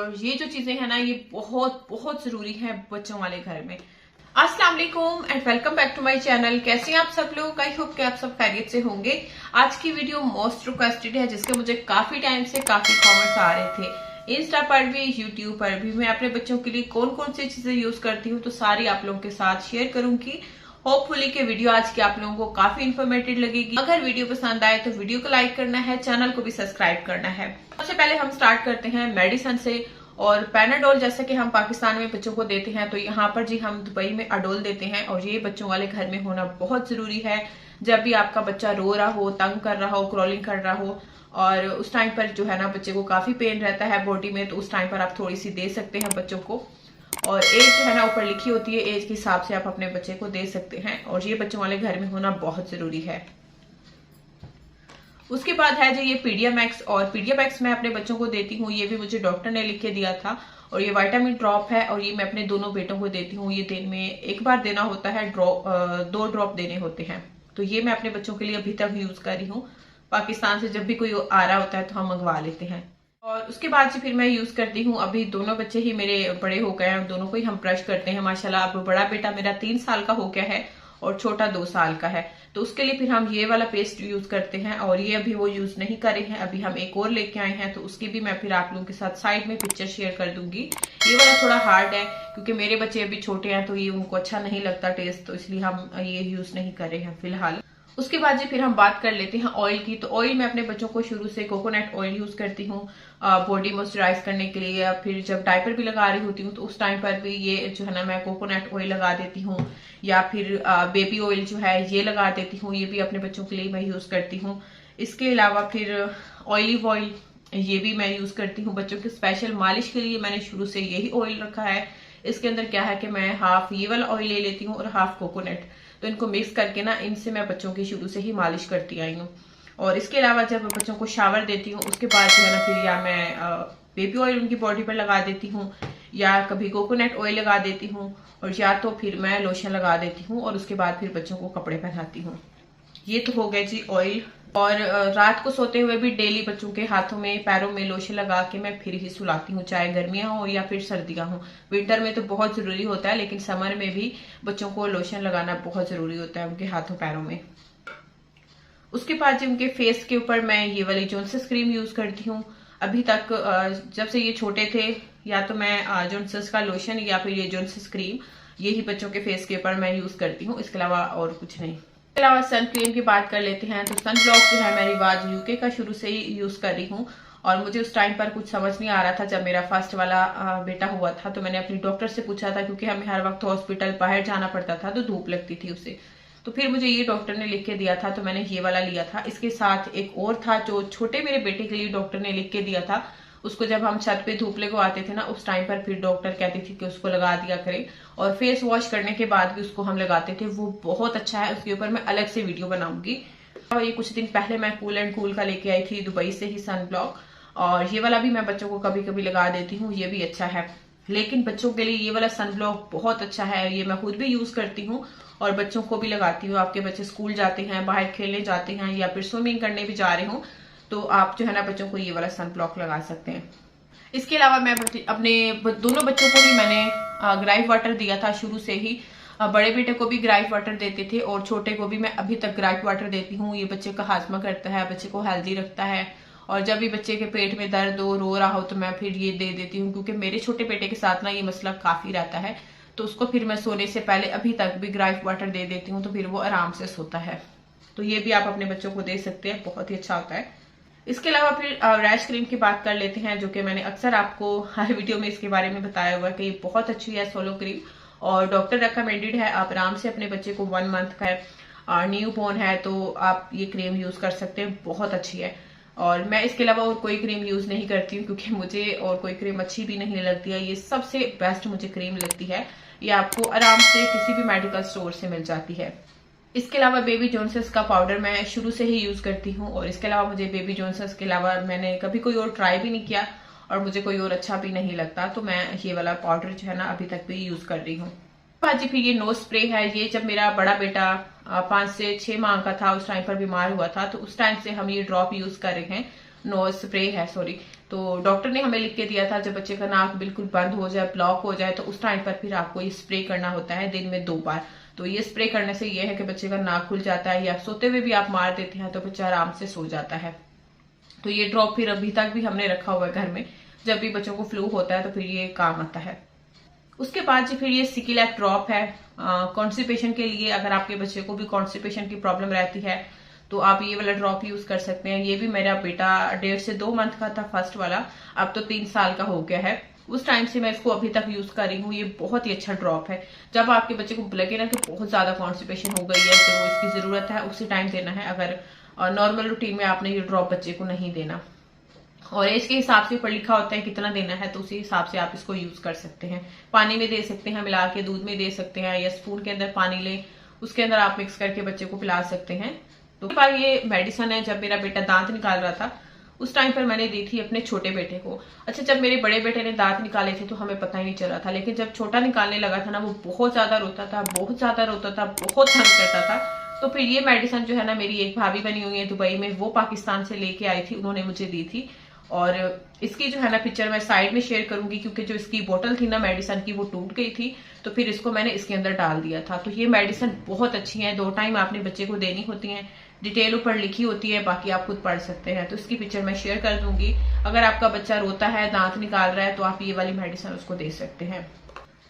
और ये जो चीजें हैं ना, ये बहुत बहुत जरूरी है बच्चों वाले घर में। अस्सलाम वालेकुम and welcome back to my channel. कैसे हैं आप सब लोग? आई होप कि आप सब खैरियत से होंगे। आज की वीडियो मोस्ट रिक्वेस्टेड है, जिसके मुझे काफी टाइम से काफी कमेंट्स आ रहे थे। इंस्टा पर भी, यूट्यूब पर भी। मैं अपने बच्चों के लिए कौन कौन सी चीजें यूज करती हूँ, तो सारी आप लोगों के साथ शेयर करूंगी। होपफुली कि वीडियो आज की आप लोगों को काफी इन्फॉर्मेटिव लगेगी। अगर वीडियो पसंद आए तो वीडियो को लाइक करना है, चैनल को भी सब्सक्राइब करना है। सबसे पहले हम स्टार्ट करते हैं मेडिसिन से। और पैनाडोल जैसा कि हम पाकिस्तान में बच्चों को देते हैं, तो यहाँ पर जी हम दुबई में अडोल देते हैं। और ये बच्चों वाले घर में होना बहुत जरूरी है। जब भी आपका बच्चा रो रहा हो, तंग कर रहा हो, क्रॉलिंग कर रहा हो, और उस टाइम पर जो है ना बच्चे को काफी पेन रहता है बॉडी में, तो उस टाइम पर आप थोड़ी सी दे सकते हैं बच्चों को। और एज जो है ना ऊपर लिखी होती है, एज के हिसाब से आप अपने बच्चे को दे सकते हैं। और ये बच्चों वाले घर में होना बहुत जरूरी है। उसके बाद है जो ये पीडियामैक्स। और पीडियामैक्स मैं अपने बच्चों को देती हूँ, ये भी मुझे डॉक्टर ने लिख के दिया था। और ये विटामिन ड्रॉप है, और ये मैं अपने दोनों बेटों को देती हूँ। ये दिन में एक बार देना होता है, 2 ड्रॉप देने होते हैं। तो ये मैं अपने बच्चों के लिए अभी तक यूज कर रही हूँ। पाकिस्तान से जब भी कोई आ रहा होता है तो हम मंगवा लेते हैं। और उसके बाद से फिर मैं यूज करती हूँ, अभी दोनों बच्चे ही मेरे बड़े हो गए हैं, दोनों को ही हम ब्रश करते हैं माशाल्लाह। अब बड़ा बेटा मेरा 3 साल का हो गया है और छोटा 2 साल का है, तो उसके लिए फिर हम ये वाला पेस्ट यूज करते हैं। और ये अभी वो यूज नहीं करे हैं, अभी हम एक और लेके आए हैं, तो उसकी भी मैं फिर आप लोगों के साथ साइड में पिक्चर शेयर कर दूंगी। ये वाला थोड़ा हार्ड है क्योंकि मेरे बच्चे अभी छोटे हैं, तो ये उनको अच्छा नहीं लगता टेस्ट, तो इसलिए हम ये यूज नहीं कर रहे हैं फिलहाल। उसके बाद जी फिर हम बात कर लेते हैं ऑयल की। तो ऑयल मैं अपने बच्चों को शुरू से कोकोनट ऑयल यूज करती हूँ बॉडी मॉइस्चराइज करने के लिए, या फिर जब डायपर भी लगा रही होती हूँ तो उस टाइम पर भी ये जो है ना मैं कोकोनट ऑयल लगा देती हूँ, या फिर बेबी ऑयल जो है ये लगा देती हूँ। ये भी अपने बच्चों के लिए मैं यूज करती हूँ। इसके अलावा फिर ऑलिव ऑयल, ये भी मैं यूज करती हूँ बच्चों के स्पेशल मालिश के लिए। मैंने शुरू से यही ऑयल रखा है। इसके अंदर क्या है कि मैं हाफ ये वाला ऑयल ले लेती हूँ और हाफ कोकोनट, तो इनको मिक्स करके ना इनसे मैं बच्चों की शुरू से ही मालिश करती आई हूँ। और इसके अलावा जब मैं बच्चों को शावर देती हूँ उसके बाद जो है ना फिर या मैं बेबी ऑयल उनकी बॉडी पर लगा देती हूँ, या कभी कोकोनट ऑयल लगा देती हूँ, और या तो फिर मैं लोशन लगा देती हूँ। और उसके बाद फिर बच्चों को कपड़े पहनाती हूँ। ये तो हो गए जी ऑयल। और रात को सोते हुए भी डेली बच्चों के हाथों में पैरों में लोशन लगा के मैं फिर ही सुलाती हूँ, चाहे गर्मियां हो या फिर सर्दियां हो। विंटर में तो बहुत जरूरी होता है, लेकिन समर में भी बच्चों को लोशन लगाना बहुत जरूरी होता है उनके हाथों पैरों में। उसके बाद जो उनके फेस के ऊपर मैं ये वाली जॉनसन्स क्रीम यूज करती हूँ। अभी तक जब से ये छोटे थे, या तो मैं जॉनसन्स का लोशन या फिर ये जॉनसन्स क्रीम, यही बच्चों के फेस के ऊपर मैं यूज करती हूँ। इसके अलावा और कुछ नहीं। इसके अलावा सन क्रीम की बात कर लेते हैं, तो सन ब्लॉक जो है मैं रिवाज यूके का शुरू से ही यूज कर रही हूँ। और मुझे उस टाइम पर कुछ समझ नहीं आ रहा था, जब मेरा फर्स्ट वाला बेटा हुआ था, तो मैंने अपनी डॉक्टर से पूछा था, क्योंकि हमें हर वक्त हॉस्पिटल बाहर जाना पड़ता था, तो धूप लगती थी उसे। तो फिर मुझे ये डॉक्टर ने लिख के दिया था, तो मैंने ये वाला लिया था। इसके साथ एक और था जो छोटे मेरे बेटे के लिए डॉक्टर ने लिख के दिया था। उसको जब हम छत पे धूप को आते थे ना, उस टाइम पर फिर डॉक्टर कहती थी कि उसको लगा दिया करें। और फेस वॉश करने के बाद भी उसको हम लगाते थे, वो बहुत अच्छा है। उसके ऊपर मैं अलग से वीडियो बनाऊंगी। और ये कुछ दिन पहले मैं कूल एंड कूल का लेके आई थी दुबई से ही सन ब्लॉक, और ये वाला भी मैं बच्चों को कभी कभी लगा देती हूँ, ये भी अच्छा है। लेकिन बच्चों के लिए ये वाला सन ब्लॉक बहुत अच्छा है, ये मैं खुद भी यूज करती हूँ और बच्चों को भी लगाती हूँ। आपके बच्चे स्कूल जाते हैं, बाहर खेलने जाते हैं, या फिर स्विमिंग करने भी जा रहे हो, तो आप जो है ना बच्चों को ये वाला सन ब्लॉक लगा सकते हैं। इसके अलावा मैं अपने दोनों बच्चों को भी मैंने ग्राइफ वाटर दिया था शुरू से ही। बड़े बेटे को भी ग्राइफ वाटर देते थे, और छोटे को भी मैं अभी तक ग्राइफ वाटर देती हूँ। ये बच्चे का हाजमा करता है, बच्चे को हेल्दी रखता है। और जब भी बच्चे के पेट में दर्द हो, रो रहा हो, तो मैं फिर ये दे देती हूँ, क्योंकि मेरे छोटे बेटे के साथ ना ये मसला काफी रहता है। तो उसको फिर मैं सोने से पहले अभी तक भी ग्राइफ वाटर दे देती हूँ, तो फिर वो आराम से सोता है। तो ये भी आप अपने बच्चों को दे सकते हैं, बहुत ही अच्छा होता है। इसके अलावा फिर रैश क्रीम की बात कर लेते हैं, जो कि मैंने अक्सर आपको हर वीडियो में इसके बारे में बताया हुआ है कि ये बहुत अच्छी है सोलो क्रीम, और डॉक्टर रेकमेंडेड है। आप आराम से अपने बच्चे को 1 मंथ का है, न्यू बोर्न है, तो आप ये क्रीम यूज कर सकते हैं, बहुत अच्छी है। और मैं इसके अलावा और कोई क्रीम यूज नहीं करती हूँ, क्योंकि मुझे और कोई क्रीम अच्छी भी नहीं लगती है। ये सबसे बेस्ट मुझे क्रीम लगती है। ये आपको आराम से किसी भी मेडिकल स्टोर से मिल जाती है। इसके अलावा बेबी जॉनसन्स का पाउडर मैं शुरू से ही यूज करती हूँ। और इसके अलावा मुझे बेबी जॉनसन्स के अलावा मैंने कभी कोई और ट्राई भी नहीं किया, और मुझे कोई और अच्छा भी नहीं लगता, तो मैं ये वाला पाउडर जो है ना अभी तक भी यूज कर रही हूँ। जी फिर ये नोज स्प्रे है। ये जब मेरा बड़ा बेटा 5 से 6 माह का था, उस टाइम पर बीमार हुआ था, तो उस टाइम से हम ये ड्रॉप यूज कर रहे हैं। नोज स्प्रे है, सॉरी। तो डॉक्टर ने हमें लिख के दिया था जब बच्चे का नाक बिल्कुल बंद हो जाए, ब्लॉक हो जाए, तो उस टाइम पर फिर आपको ये स्प्रे करना होता है दिन में 2 बार। तो ये स्प्रे करने से ये है कि बच्चे का नाक खुल जाता है, या सोते हुए भी आप मार देते हैं तो बच्चा आराम से सो जाता है। तो ये ड्रॉप फिर अभी तक भी हमने रखा हुआ है घर में, जब भी बच्चों को फ्लू होता है तो फिर ये काम आता है। उसके बाद जी फिर ये सिकिलैक ड्रॉप है कॉन्स्टिपेशन के लिए। अगर आपके बच्चे को भी कॉन्स्टिपेशन की प्रॉब्लम रहती है तो आप ये वाला ड्रॉप यूज कर सकते हैं। ये भी मेरा बेटा 1.5 से 2 मंथ का था फर्स्ट वाला, अब तो 3 साल का हो गया है। उस टाइम से मैं इसको अभी तक यूज कर रही हूँ। ये बहुत ही अच्छा ड्रॉप है। जब आपके बच्चे को लगे ना कि बहुत ज्यादा कॉन्स्टिपेशन हो गई है तो इसकी जरूरत है, उसी टाइम देना है। अगर नॉर्मल रूटीन में आपने ये ड्रॉप बच्चे को नहीं देना, और एज के हिसाब से ऊपर लिखा होता है कितना देना है, तो उसी हिसाब से आप इसको यूज कर सकते हैं। पानी में दे सकते हैं मिला के, दूध में दे सकते हैं, या स्पून के अंदर पानी ले उसके अंदर आप मिक्स करके बच्चे को पिला सकते हैं। तो ये मेडिसिन है जब मेरा बेटा दांत निकाल रहा था उस टाइम पर मैंने दी थी अपने छोटे बेटे को। अच्छा, जब मेरे बड़े बेटे ने दांत निकाले थे तो हमें पता ही नहीं चला था, लेकिन जब छोटा निकालने लगा था ना, वो बहुत ज्यादा रोता था, बहुत ज्यादा रोता था, बहुत तंग करता था। तो फिर ये मेडिसिन जो है ना, मेरी एक भाभी बनी हुई है दुबई में, वो पाकिस्तान से लेके आई थी, उन्होंने मुझे दी थी। और इसकी जो है ना पिक्चर मैं साइड में शेयर करूंगी, क्योंकि जो इसकी बोतल थी ना मेडिसिन की वो टूट गई थी, तो फिर इसको मैंने इसके अंदर डाल दिया था। तो ये मेडिसिन बहुत अच्छी है, 2 टाइम आपने बच्चे को देनी होती है, डिटेल ऊपर लिखी होती है, बाकी आप खुद पढ़ सकते हैं। तो इसकी पिक्चर मैं शेयर कर दूंगी। अगर आपका बच्चा रोता है, दांत निकाल रहा है, तो आप ये वाली मेडिसिन उसको दे सकते हैं।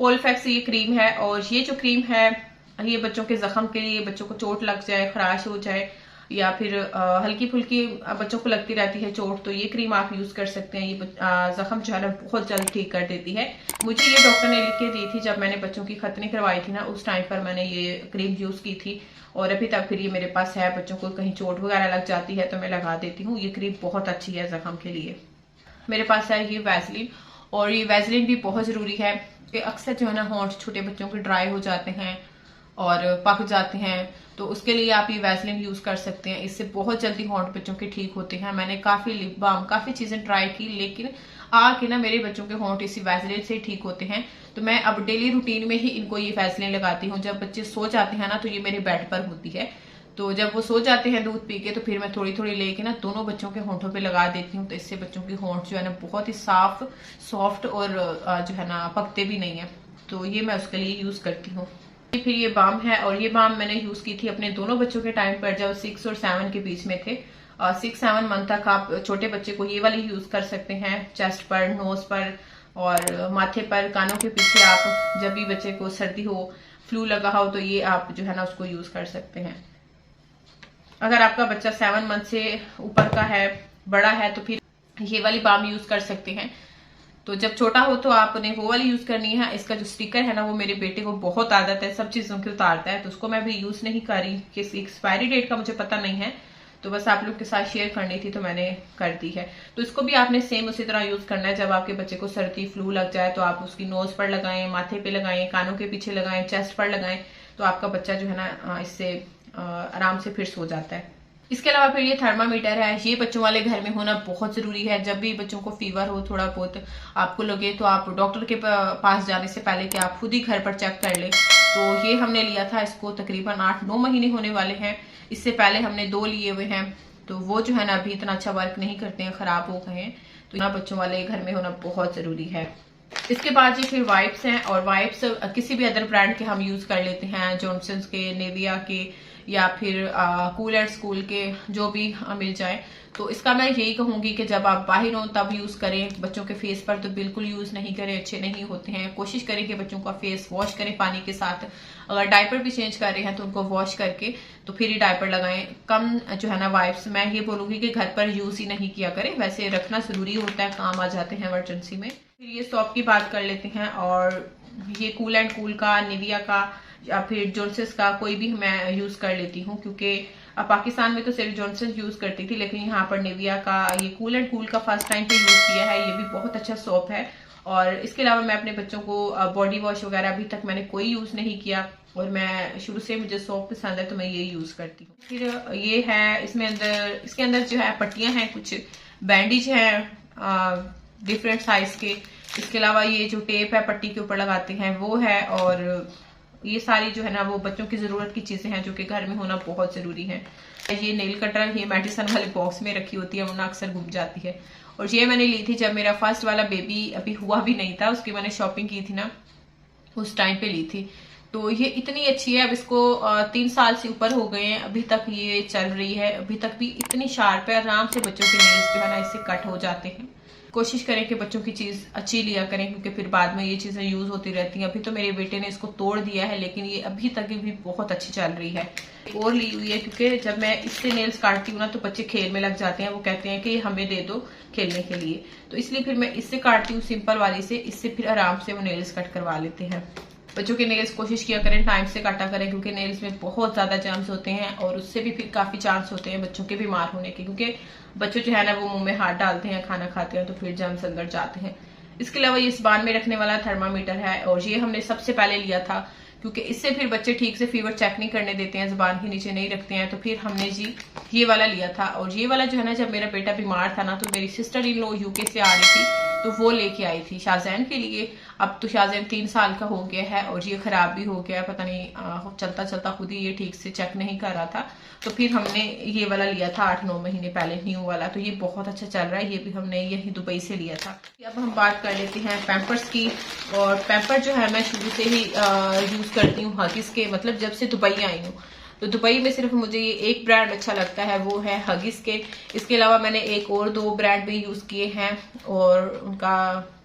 पोलफैक्स ये क्रीम है, और ये जो क्रीम है ये बच्चों के जख्म के लिए, बच्चों को चोट लग जाए, खराश हो जाए, या फिर हल्की फुल्की बच्चों को लगती रहती है चोट, तो ये क्रीम आप यूज कर सकते हैं। ये जख्म जो है ना बहुत जल्द ठीक कर देती है। मुझे ये डॉक्टर ने लिख के दी थी जब मैंने बच्चों की खतनी करवाई थी ना, उस टाइम पर मैंने ये क्रीम यूज की थी, और अभी तक फिर ये मेरे पास है। बच्चों को कहीं चोट वगैरह लग जाती है तो मैं लगा देती हूँ। ये क्रीम बहुत अच्छी है जख्म के लिए। मेरे पास है ये वैसलीन, और ये वैसलीन भी बहुत जरूरी है कि अक्सर जो है ना होंठ छोटे बच्चों के ड्राई हो जाते हैं और पक जाते हैं, तो उसके लिए आप ये वैसलीन यूज कर सकते हैं। इससे बहुत जल्दी होंठ बच्चों के ठीक होते हैं। मैंने काफी लिप बाम, काफी चीजें ट्राई की, लेकिन आके ना मेरे बच्चों के होंठ इसी वैसलीन से ठीक होते हैं। तो मैं अब डेली रूटीन में ही इनको ये वैसलीन लगाती हूँ। जब बच्चे सो जाते हैं ना, तो ये मेरे बेड पर होती है, तो जब वो सो जाते हैं दूध पी के, तो फिर मैं थोड़ी थोड़ी लेके ना दोनों बच्चों के होंठों पे लगा देती हूँ। तो इससे बच्चों की होंठ जो है ना बहुत ही साफ, सॉफ्ट और जो है ना पकते भी नहीं है। तो ये मैं उसके लिए यूज करती हूँ। फिर ये बाम है, और ये बाम मैंने यूज की थी अपने दोनों बच्चों के टाइम पर जब 6 और 7 के बीच में थे। 6-7 मंथ तक आप छोटे बच्चे को ये वाली यूज कर सकते हैं, चेस्ट पर, नोज पर और माथे पर, कानों के पीछे। आप जब भी बच्चे को सर्दी हो, फ्लू लगा हो, तो ये आप जो है ना उसको यूज कर सकते हैं। अगर आपका बच्चा 7 मंथ से ऊपर का है, बड़ा है, तो फिर ये वाली बाम यूज कर सकते हैं। तो जब छोटा हो तो आपने वो वाली यूज करनी है। इसका जो स्टिकर है ना, वो मेरे बेटे को बहुत आदत है, सब चीजों की उतारता है, तो उसको मैं भी यूज नहीं कर रही। किसी एक्सपायरी डेट का मुझे पता नहीं है, तो बस आप लोग के साथ शेयर करनी थी तो मैंने कर दी है। तो इसको भी आपने सेम उसी तरह यूज करना है। जब आपके बच्चे को सर्दी, फ्लू लग जाए तो आप उसकी नोज पर लगाएं, माथे पे लगाएं, कानों के पीछे लगाएं, चेस्ट पर लगाएं, तो आपका बच्चा जो है ना इससे आराम से फिर सो जाता है। इसके अलावा फिर ये थर्मामीटर है, ये बच्चों वाले घर में होना बहुत जरूरी है। जब भी बच्चों को फीवर हो, थोड़ा बहुत आपको लगे, तो आप डॉक्टर के पास जाने से पहले कि आप खुद ही घर पर चेक कर लें। तो ये हमने लिया था, इसको तकरीबन 8-9 महीने होने वाले हैं। इससे पहले हमने 2 लिए हुए हैं, तो वो जो है ना अभी इतना अच्छा वर्क नहीं करते हैं, खराब हो गए हैं। तो यहाँ बच्चों वाले घर में होना बहुत जरूरी है। इसके बाद जी फिर वाइप्स हैं, और वाइप्स किसी भी अदर ब्रांड के हम यूज कर लेते हैं, जॉनसन्स के, नेविया के, या फिर कूल एंड स्कूल के, जो भी मिल जाए। तो इसका मैं यही कहूंगी कि जब आप बाहर हो तब यूज करें। बच्चों के फेस पर तो बिल्कुल यूज नहीं करें, अच्छे नहीं होते हैं। कोशिश करें कि बच्चों का फेस वॉश करें पानी के साथ। अगर डायपर भी चेंज कर रहे हैं तो उनको वॉश करके तो फिर ही डायपर लगाएं। कम जो है ना वाइप्स मैं ये बोलूंगी कि घर पर यूज ही नहीं किया करें, वैसे रखना जरूरी होता है, काम आ जाते हैं इमरजेंसी में। फिर ये सॉप की बात कर लेते हैं, और ये कूल एंड कूल का, निविया का, या फिर जॉनसन्स का कोई भी मैं यूज कर लेती हूँ, क्योंकि पाकिस्तान में तो सिर्फ जॉनसन्स यूज करती थी, लेकिन यहाँ पर निविया का, ये कूल एंड कूल का फर्स्ट टाइम पे यूज किया है। ये भी बहुत अच्छा सोप है। और इसके अलावा मैं अपने बच्चों को बॉडी वॉश वगैरह अभी तक मैंने कोई यूज नहीं किया, और मैं शुरू से मुझे सोप पसंद है तो मैं ये यूज करती हूँ। फिर ये है, इसके अंदर जो है पट्टियां हैं, कुछ बैंडेज है डिफरेंट साइज के। इसके अलावा ये जो टेप है पट्टी के ऊपर लगाते हैं वो है, और ये सारी जो है ना वो बच्चों की जरूरत की चीजें हैं जो कि घर में होना बहुत जरूरी है। ये नेल कटर, ये मेडिसिन वाले बॉक्स में रखी होती है, वरना अक्सर घूम जाती है। और ये मैंने ली थी जब मेरा फर्स्ट वाला बेबी अभी हुआ भी नहीं था, उसकी मैंने शॉपिंग की थी ना, उस टाइम पे ली थी। तो ये इतनी अच्छी है, अब इसको 3 साल से ऊपर हो गए हैं, अभी तक ये चल रही है, अभी तक भी इतनी शार्प है, आराम से बच्चों के नेल्स जो है ना इससे कट हो जाते हैं। कोशिश करें कि बच्चों की चीज अच्छी लिया करें, क्योंकि फिर बाद में ये चीजें यूज होती रहती हैं। अभी तो मेरे बेटे ने इसको तोड़ दिया है, लेकिन ये अभी तक भी बहुत अच्छी चल रही है। और ली हुई है क्योंकि जब मैं इससे नेल्स काटती हूँ ना तो बच्चे खेल में लग जाते हैं, वो कहते हैं कि हमें दे दो खेलने के लिए, तो इसलिए फिर मैं इससे काटती हूँ सिंपल वाली से, इससे फिर आराम से वो नेल्स कट करवा लेते हैं। बच्चों के नेल्स कोशिश किया करें टाइम से काटा करें, क्योंकि नेल्स में बहुत ज्यादा जर्म्स होते हैं और उससे भी फिर काफी चांस होते हैं बच्चों के बीमार होने के, क्योंकि बच्चों जो है ना वो मुंह में हाथ डालते हैं, खाना खाते हैं, तो फिर जर्म्स अंदर जाते हैं। इसके अलावा ये ज़बान में रखने वाला थर्मामीटर है, और ये हमने सबसे पहले लिया था क्योंकि इससे फिर बच्चे ठीक से फीवर चेक नहीं करने देते हैं, जुबान के नीचे नहीं रखते हैं, तो फिर हमने जी ये वाला लिया था। और ये वाला जो है ना, जब मेरा बेटा बीमार था ना, तो मेरी सिस्टर इन लो यूके से आ रही थी, तो वो लेके आई थी शाहजैन के लिए। अब तो शाहजैन 3 साल का हो गया है और ये खराब भी हो गया है, पता नहीं चलता चलता खुद ही ये ठीक से चेक नहीं कर रहा था, तो फिर हमने ये वाला लिया था 8-9 महीने पहले, न्यू वाला। तो ये बहुत अच्छा चल रहा है, ये भी हमने यही दुबई से लिया था। अब हम बात कर लेते हैं पैम्पर्स की। और पैम्पर जो है मैं शुरू से ही यूज करती हूँ हगिस के, मतलब जब से दुबई आई हूँ। तो दुबई में सिर्फ मुझे ये एक ब्रांड अच्छा लगता है, वो है हगिस के। इसके अलावा मैंने एक और 2 ब्रांड भी यूज किए हैं और उनका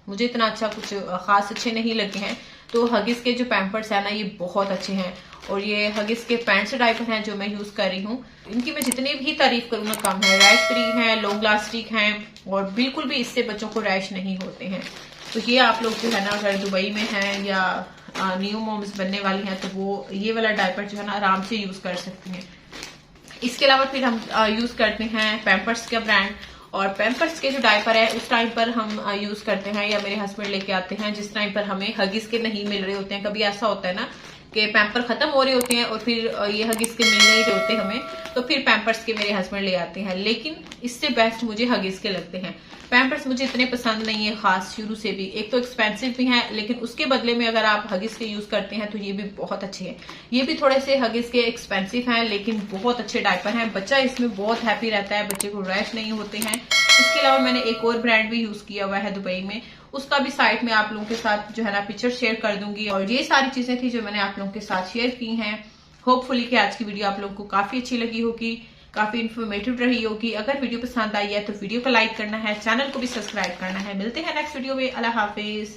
मुझे इतना अच्छा कुछ खास अच्छे नहीं लगे हैं। तो हगिस के जो पैम्पर्स है ना, ये बहुत अच्छे हैं। और ये हगिस के पैंट्स डायपर हैं जो मैं यूज कर रही हूँ, इनकी मैं जितनी भी तारीफ करूँ ना कम है। रैश फ्री है, लॉन्ग लास्टिक हैं, और बिल्कुल भी इससे बच्चों को रैश नहीं होते हैं। तो ये आप लोग जो है ना, अगर दुबई में हैं या न्यू मॉम्स बनने वाली हैं, तो वो ये वाला डायपर जो है ना आराम से यूज कर सकती हैं। इसके अलावा फिर हम यूज करते हैं पैम्पर्स का ब्रांड। और पैम्पर्स के जो डायपर है उस टाइम पर हम यूज करते हैं, या मेरे हस्बैंड लेके आते हैं जिस टाइम पर हमें हगिस के नहीं मिल रहे होते हैं। कभी ऐसा होता है ना कि पैम्पर खत्म हो रहे होते हैं और फिर ये हगिस के मिल नहीं रहे होते हमें, तो फिर पैम्पर्स के मेरे हस्बैंड ले आते हैं। लेकिन इससे बेस्ट मुझे हगिस के लगते हैं। पैम्पर्स मुझे इतने पसंद नहीं है खास शुरू से भी, एक तो एक्सपेंसिव भी है, लेकिन उसके बदले में अगर आप हगिस के यूज करते हैं तो ये भी बहुत अच्छे हैं। ये भी थोड़े से हगिस के एक्सपेंसिव हैं, लेकिन बहुत अच्छे डायपर हैं। बच्चा इसमें बहुत हैप्पी रहता है, बच्चे को रैश नहीं होते हैं। इसके अलावा मैंने एक और ब्रांड भी यूज किया हुआ है दुबई में, उसका भी साइट में आप लोगों के साथ जो है ना पिक्चर शेयर कर दूंगी। और ये सारी चीजें थी जो मैंने आप लोगों के साथ शेयर की हैं। होपफुली कि आज की वीडियो आप लोगों को काफी अच्छी लगी होगी, काफी इन्फॉर्मेटिव रही होगी। अगर वीडियो पसंद आई है तो वीडियो को लाइक करना है, चैनल को भी सब्सक्राइब करना है। मिलते हैं नेक्स्ट वीडियो में। अल्लाह हाफिज।